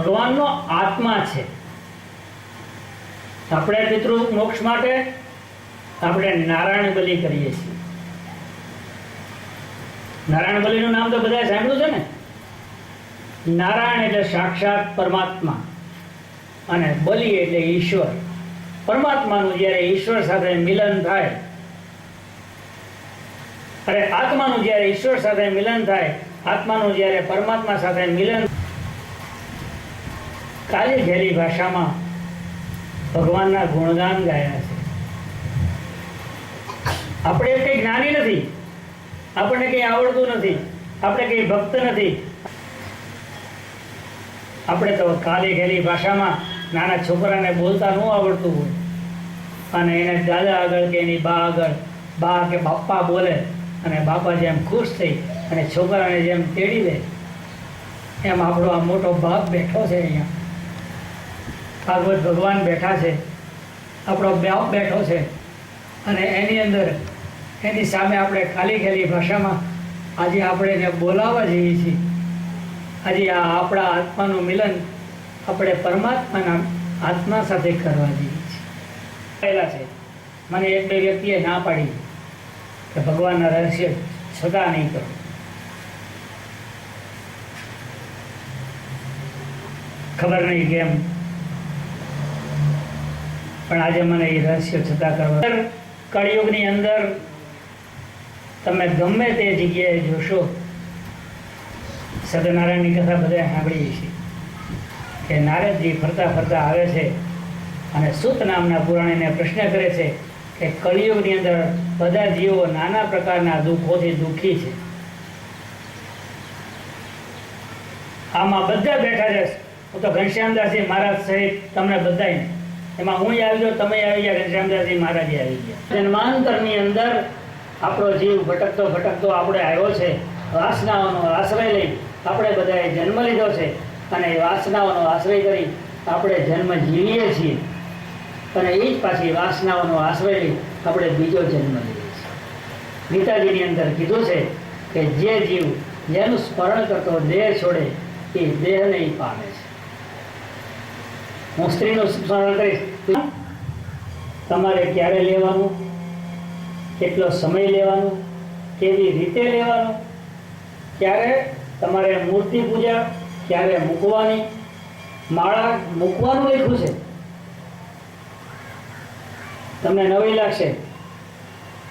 ભગવાનનો આત્મા છે. આપણે પિતૃ મોક્ષ માટે આપણે નારાયણ બલિ કરીએ છીએ. નારાયણ બલિનું નામ તો બધાએ સાંભળ્યું છે ને. નારાયણ એટલે સાક્ષાત પરમાત્મા અને બલિ એટલે ઈશ્વર. પરમાત્માનું જ્યારે ઈશ્વર સાથે મિલન થાય, અરે આત્માનું જ્યારે ઈશ્વર સાથે મિલન થાય, આત્માનું જ્યારે પરમાત્મા સાથે મિલન, કાલી ઘેરી ભાષામાં ભગવાનના ગુણગાન ગાયા છે. આપણે કંઈ જ્ઞાની નથી, આપણને કંઈ આવડતું નથી, આપણે કંઈ ભક્ત નથી. આપણે તો કાલી ઘેરી ભાષામાં નાના છોકરાને બોલતા ન આવડતું હોય અને એને દાદા આગળ કે એની બા આગળ બા કે બાપા બોલે અને બાપા જેમ ખુશ થઈ અને છોકરાને જેમ તેડી લે, એમ આપણો આ મોટો બાપ બેઠો છે. અહીંયા ભાગવત ભગવાન બેઠા છે, આપણો બાપ બેઠો છે અને એની અંદર એની સામે આપણે ખાલી ખાલી ભાષામાં આજે આપણે એને બોલાવવા જઈએ છીએ. આજે આ આપણા આત્માનું મિલન આપણે પરમાત્માના આત્મા સાથે કરવા જઈએ છીએ. પહેલાં છે મને એક બે વ્યક્તિએ ના પાડી કે ભગવાનના રહસ્ય છતાં નહીં કરો. ખબર નહીં કેમ, પણ આજે મને એ રહસ્ય છતાં કરવા. કળિયુગની અંદર તમે ગમે તે જગ્યાએ જોશો, સત્યનારાયણની કથા બધા સાંભળીએ છીએ કે નારદજી ફરતા ફરતા આવે છે અને સૂત નામના પુરાણીને પ્રશ્ન કરે છે કે કળિયુગની અંદર બધા જીવો નાના પ્રકારના દુઃખોથી દુઃખી છે. આમાં બધા બેઠા છે. હું તો ઘનશ્યામદાસજી મહારાજ સહિત તમને બધાને, એમાં હું આવી ગયો, તમે આવી ગયા, ઘનશ્યામદાસજી મહારાજે આવી ગયા. જન્માંતરની અંદર આપણો જીવ ભટકતો ભટકતો આપણે આવ્યો છે. વાસનાઓનો આશ્રય લઈ આપણે બધાએ જન્મ લીધો છે અને એ વાસનાઓનો આશ્રય કરી આપણે જન્મ જીવીએ છીએ અને એ જ પાછી વાસનાઓનો આશ્રય લઈ આપણે બીજો જન્મ લઈએ છીએ. ગીતાજીની અંદર કીધું છે કે જે જીવ જેનું સ્મરણ કરતો દેહ છોડે એ દેહને પામે છે. હું સ્ત્રીનું સ્મરણ કરીશ. તમારે ક્યારે લેવાનું, કેટલો સમય લેવાનો, કેવી રીતે લેવાનો, ક્યારે તમારે મૂર્તિ પૂજા ક્યારે મૂકવાની, માળા મૂકવાનું લખ્યું છે. તમને નવી લાગશે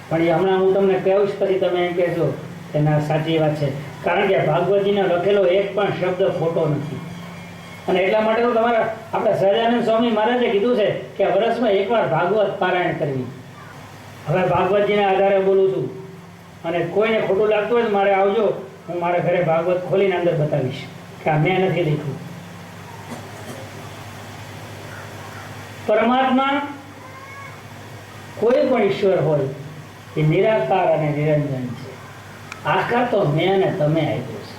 પણ એ હમણાં હું તમને કહું પછી તમે એમ કહેશો કે ના સાચી વાત છે. કારણ કે ભાગવતજીને લખેલો એક પણ શબ્દ ખોટો નથી. અને એટલા માટે તો તમારા આપણા સહજાનંદ સ્વામી મહારાજે કીધું છે કે વર્ષમાં એકવાર ભાગવત પારાયણ કરવી. હવે ભાગવતજીના આધારે બોલું છું અને કોઈને ખોટું લાગતું હોય તો મારે આવજો, હું મારા ઘરે ભાગવત ખોલીને અંદર બતાવીશ કે આ મેં નથી લખ્યું. પરમાત્મા કોઈ પણ ઈશ્વર હોય એ નિરાકાર અને નિરંજન છે. આકાર તો મેં અને તમે આપ્યો છે.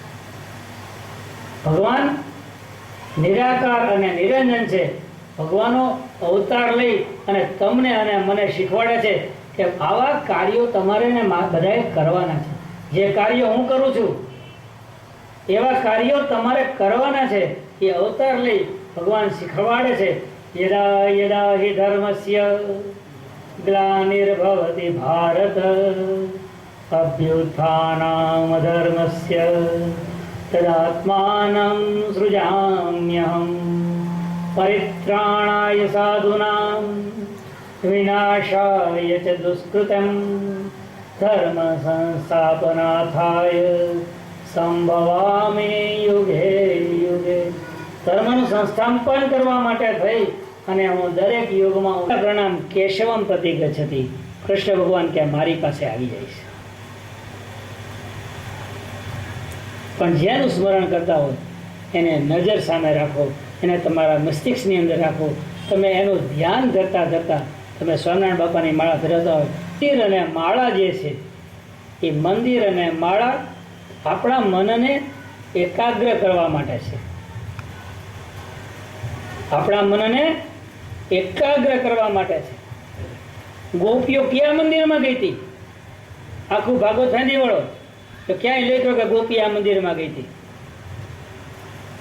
ભગવાન નિરાકાર અને નિરંજન છે. ભગવાનનો અવતાર લઈ અને તમને અને મને શીખવાડે છે કે આવા કાર્યો તમારે ને બધાએ કરવાના છે. જે કાર્યો હું કરું છું એવા કાર્યો તમારે કરવાના છે. એ અવતાર લઈ ભગવાન શીખવાડે છે. યદા યદા હિ ધર્મસ્ય ગ્લાનિર્ભવતિ ભારત અભ્યુત્થાનમ અધર્મસ્ય તદાત્માનં સૃજામ્યહં પરિત્રાણાય સાધુનાં વિનાશાય ચ દુષ્કૃતં ધર્મ સંસ્થાપનાથાય સંભવામિ યુગે યુગે. ધર્મનું સંસ્થાપન કરવા માટે થઈ અને હું દરેક યુગમાં પ્રણામ કેશવમ પ્રતિગચ્છતિ. કૃષ્ણ ભગવાન કે મારી પાસે આવી જાય છે. પણ જેનું સ્મરણ કરતા હોય એને નજર સામે રાખો, એને તમારા મસ્તિષ્કની અંદર રાખો. તમે એનું ધ્યાન કરતા કરતા તમે સ્વામિનારાયણ બાપાની માળા ફેરવતા હોય. મંદિર અને માળા જે છે એ મંદિર અને માળા આપણા મનને એકાગ્ર કરવા માટે છે. આપણા મનને એકાગ્ર કરવા માટે છે. ગોપીઓ કયા મંદિરમાં ગઈ હતી? આખું ભાગવત ફેંદી વળો તો ક્યાંય લખ્યો કે ગોપી આ મંદિરમાં ગઈ હતી?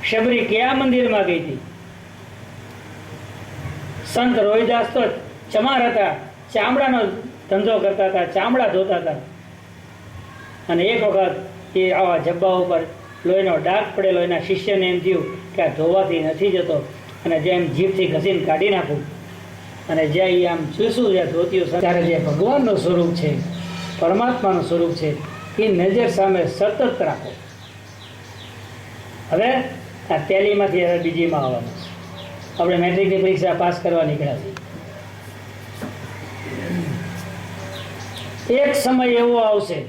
શબરી કયા મંદિરમાં ગઈ હતી? સંત રોહિદાસ તો ચમાર હતા, ચામડાનો ધંધો કરતા હતા, ચામડા ધોતા હતા. અને એક વખત એ આવા જબ્બા ઉપર લોહીનો ડાઘ પડેલો, એના શિષ્યને એમ થયું કે આ ધોવાથી નથી જતો, અને જેમ જીભથી ઘસીને કાઢી નાખું. અને જ્યાં એ આમ ચૂસું જ્યાં ધોતિયું, ત્યારે જે ભગવાનનું સ્વરૂપ છે, પરમાત્માનું સ્વરૂપ છે, એ નજર સામે સતત રાખો. હવે આ ટેલીમાંથી હવે બીજીમાં આવવાનું છે. આપણે મેટ્રિકની પરીક્ષા પાસ કરવા નીકળ્યા છીએ. એક સમય એવો આવશે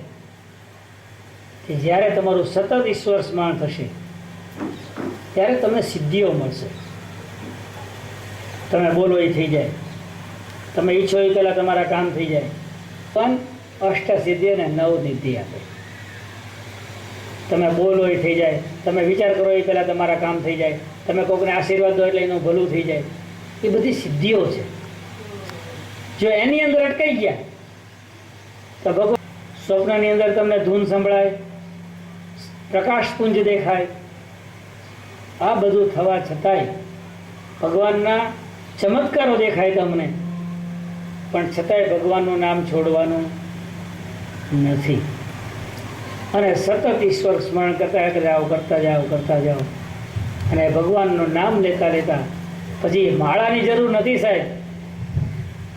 કે જ્યારે તમારું સતત ઈશ્વર સ્મરણ થશે, ત્યારે તમને સિદ્ધિઓ મળશે. તમે બોલો એ થઈ જાય, તમે ઈચ્છો એ પહેલાં તમારા કામ થઈ જાય. પણ અષ્ટસિદ્ધિ અને નવનિધિ આપે. તમે બોલો એ થઈ જાય, તમે વિચાર કરો એ પહેલાં તમારા કામ થઈ જાય, તમે કોઈકને આશીર્વાદ દો એટલે એનું ભલું થઈ જાય. એ બધી સિદ્ધિઓ છે. જો એની અંદર અટકાઈ ગયા તો ભગવાન સ્વપ્નની અંદર તમને ધૂન સંભળાય, પ્રકાશપુંજ દેખાય, આ બધું થવા છતાંય ભગવાનના ચમત્કારો દેખાય તમને, પણ છતાંય ભગવાનનું નામ છોડવાનું નથી. અને સતત ઈશ્વર સ્મરણ કરતા જાઓ. અને ભગવાનનું નામ લેતા લેતા પછી માળાની જરૂર નથી સાહેબ.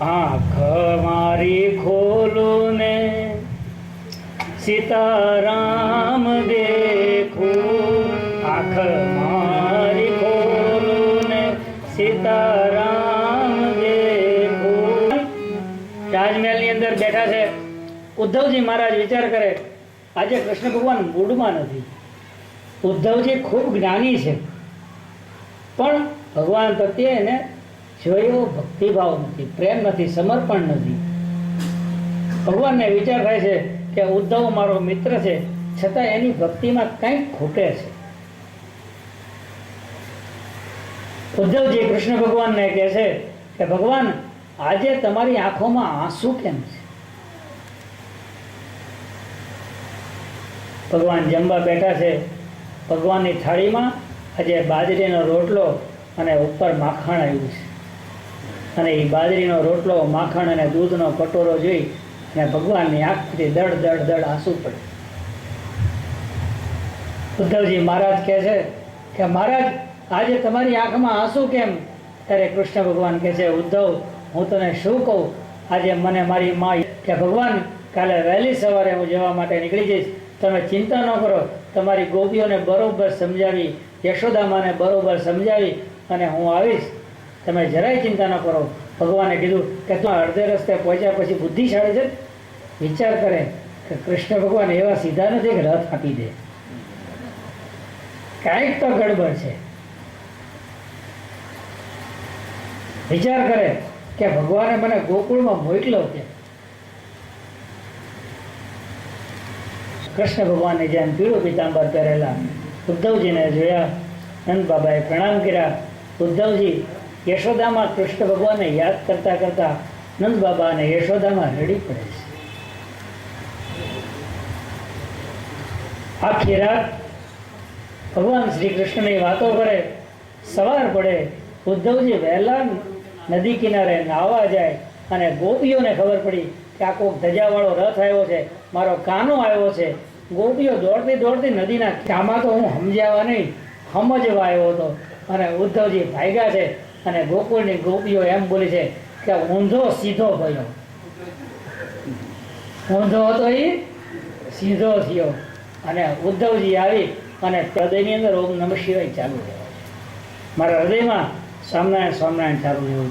આંખ મારી ખોલું ને સીતારામ દેખું, આંખ મારી ખોલું ને સીતારામ દેખું. રાજમહેલની અંદર બેઠા છે ઉદ્ધવજી મહારાજ. વિચાર કરે, આજે કૃષ્ણ ભગવાન મૂડમાં નથી. ઉદ્ધવજી ખૂબ જ્ઞાની છે, પણ ભગવાન પ્રત્યે એને જોયો ભક્તિભાવ નથી, પ્રેમ નથી, સમર્પણ નથી. ભગવાનને વિચાર થાય છે કે ઉદ્ધવ મારો મિત્ર છે, છતાં એની ભક્તિમાં કંઈક ખૂટે છે. ઉદ્ધવજી કૃષ્ણ ભગવાનને કહે છે કે ભગવાન, આજે તમારી આંખોમાં આંસુ કેમ છે? ભગવાન જમવા બેઠા છે. ભગવાનની થાળીમાં આજે બાજરીનો રોટલો અને ઉપર માખણ આવ્યું છે. અને એ બાજરીનો રોટલો, માખણ અને દૂધનો કટોરો જોઈ અને ભગવાનની આંખથી દડ દડ દડ આંસુ પડે. ઉદ્ધવજી મહારાજ કહે છે કે મહારાજ, આજે તમારી આંખમાં આંસુ કેમ? ત્યારે કૃષ્ણ ભગવાન કહે છે, ઉદ્ધવ, હું તને શું કહું? આજે મને મારી મા કે ભગવાન, કાલે વહેલી સવારે હું જવા માટે નીકળી જઈશ, તમે ચિંતા ન કરો. તમારી ગોપીઓને બરોબર સમજાવી, યશોદામાને બરોબર સમજાવી અને હું આવીશ, તમે જરાય ચિંતા ન કરો. ભગવાને કીધું કે તું અડધે રસ્તે પહોંચ્યા પછી બુદ્ધિશાળી છે. વિચાર કરે કે કૃષ્ણ ભગવાન એવા સીધા નથી કે રથ આપી દે, કાંઈક તો ગડબડ છે. વિચાર કરે કે ભગવાને મને ગોકુળમાં મોકલ્યો છે. કૃષ્ણ ભગવાનને જેમ પીળું પીતાંબર પહેરેલા ઉદ્ધવજીને જોયા. નંદ બાબાએ પ્રણામ કર્યા. ઉદ્ધવજી યશોદામાં કૃષ્ણ ભગવાનને યાદ કરતા કરતા નંદ બાબા અને યશોદામાં રડી પડે છે. આખી રાત ભગવાન શ્રી કૃષ્ણની વાતો કરે. સવાર પડે, ઉદ્ધવજી વહેલા નદી કિનારે નાહવા જાય અને ગોપીઓને ખબર પડી કે આ કોઈક ધજાવાળો રથ આવ્યો છે, મારો કાનો આવ્યો છે. ગોપીઓ દોડતી દોડતી નદીના આમાં તો હું સમજાવવા નહીં, સમજવા આવ્યો હતો. અને ઉદ્ધવજી ભાગ્યા છે અને ગોકુળની ગોપીઓ એમ બોલી છે કે ઊંધો સીધો ગયો. ઊંધો હતો એ સીધો થયો. અને ઉદ્ધવજી આવી અને હૃદયની અંદર ઓમ નમઃ શિવાય ચાલુ રહ્યો. મારા હૃદયમાં સ્વામિનારાયણ સ્વામિનારાયણ ચાલુ રહેવું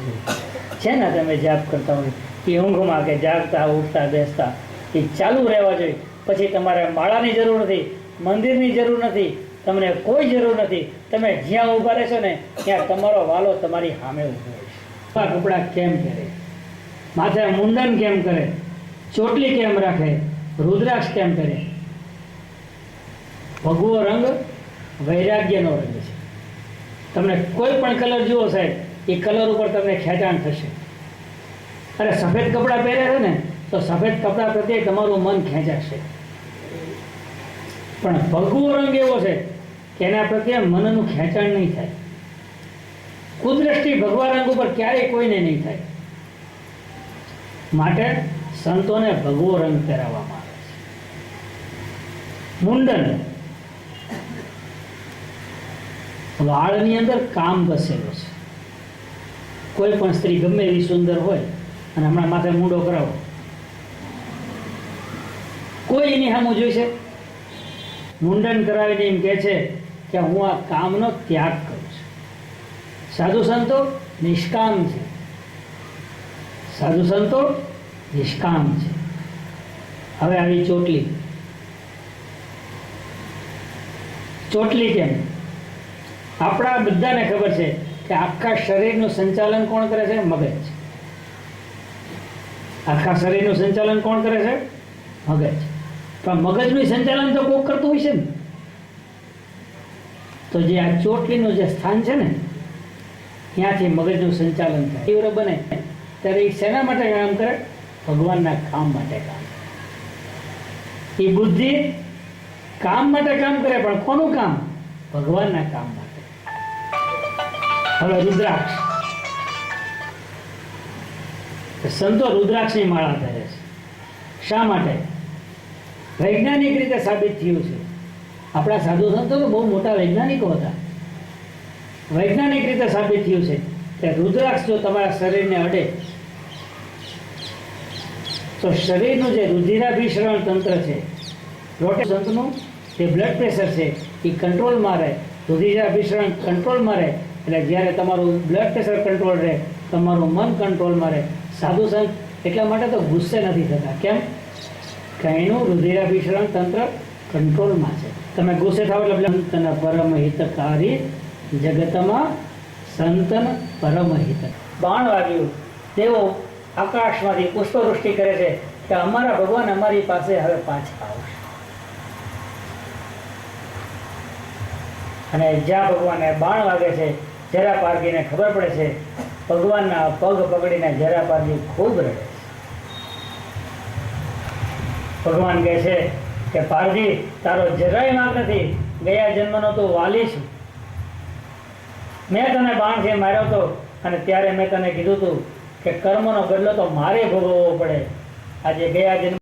છે ને. તમે જાપ કરતા હોય એ ઊંઘમાં કે જાગતા, ઉઠતા, બેસતા એ ચાલુ રહેવા જોઈએ. પછી તમારે માળાની જરૂર નથી, મંદિરની જરૂર નથી, તમને કોઈ જરૂર નથી. તમે જ્યાં ઊભા રહેશો ને ત્યાં તમારો વાલો તમારી સામે ઊભો હોય છે. કપડાં કેમ પહેરે, માથે મુંડન કેમ કરે, ચોટલી કેમ રાખે, રુદ્રાક્ષ કેમ કરે? ભગવો રંગ વૈરાગ્યનો રંગ છે. તમને કોઈ પણ કલર જુઓ સાહેબ, એ કલર ઉપર તમને ખેંચાણ થશે. અને સફેદ કપડાં પહેર્યા છે ને તો સફેદ કપડાં પ્રત્યે તમારું મન ખેંચાશે. પણ ભગવો રંગ એવો છે એના પ્રત્યે મનનું ખેંચાણ નહીં થાય. કુદૃષ્ટિ ભગવા રંગ ઉપર ક્યારેય કોઈને નહીં થાય. માટે સંતોને ભગવો રંગ પહેરાવવામાં આવે છે. મુંડન, વાળની અંદર કામ બસેલો છે. કોઈ પણ સ્ત્રી ગમે એવી સુંદર હોય અને હમણાં માથે મૂંડો કરાવો, કોઈ એની સામું જોઈશે? મુંડન કરાવીને એમ કહે છે કે હું આ કામનો ત્યાગ કરું છું. સાધુ સંતો નિષ્કામ છે. સાધુ સંતો નિષ્કામ છે. હવે આવી ચોટલી. ચોટલી કેમ? આપણા બધાને ખબર છે કે આખા શરીરનું સંચાલન કોણ કરે છે? મગજ. આખા શરીરનું સંચાલન કોણ કરે છે? મગજ. પણ મગજનું સંચાલન તો કોક કરતું હોય છે ને. તો જે આ ચોટલીનું જે સ્થાન છે ને, ત્યાંથી મગજનું સંચાલન થાય. તીવ્ર બને ત્યારે એ શેના માટે કામ કરે? ભગવાનના કામ માટે કામ કરે. એ બુદ્ધિ કામ માટે કામ કરે, પણ કોનું કામ? ભગવાનના કામ માટે. હવે રુદ્રાક્ષ, સંતો રુદ્રાક્ષની માળા પહેરે છે. શા માટે? વૈજ્ઞાનિક રીતે સાબિત થયું છે. આપણા સાધુ સંતો તો બહુ મોટા વૈજ્ઞાનિકો હતા. વૈજ્ઞાનિક રીતે સાબિત થયું છે કે રુદ્રાક્ષ જો તમારા શરીરને અડે તો શરીરનું જે રુધિરાભિસરણ તંત્ર છે, સંતનું જે બ્લડ પ્રેશર છે એ કંટ્રોલમાં રહે, રુધિરાભિસરણ કંટ્રોલમાં રહે. એટલે જ્યારે તમારું બ્લડ પ્રેશર કંટ્રોલ રહે, તમારું મન કંટ્રોલમાં રહે. સાધુ સંત એટલા માટે તો ગુસ્સે નથી થતા. કેમ? કે એનું રુધિરાભિસરણ તંત્ર કંટ્રોલમાં છે. તમે ગુસ્સે થાવ એટલે સંતન પરમ હિતકારી જગતમાં સંતન પરમ હિત. બાણ વાગ્યું, તેઓ આકાશમાંથી પુષ્પવૃષ્ટિ કરે છે કે અમારા ભગવાન અમારી પાસે હવે પાછા આવશે. અને જ્યાં ભગવાનને બાણ વાગે છે, જરા પારગીને ખબર પડે છે. ભગવાનના પગ પકડીને જરા પારગી ખૂબ રડે છે. ભગવાન કહે છે કે પારજી, તારો જરાય વાંક નથી. ગયા જન્મનો તો વાલી છું. મેં તને બાણથી માર્યો હતો અને ત્યારે મેં તને કીધું હતું કે કર્મનો બદલો તો મારે ભોગવવો પડે. આજે ગયા જન્મ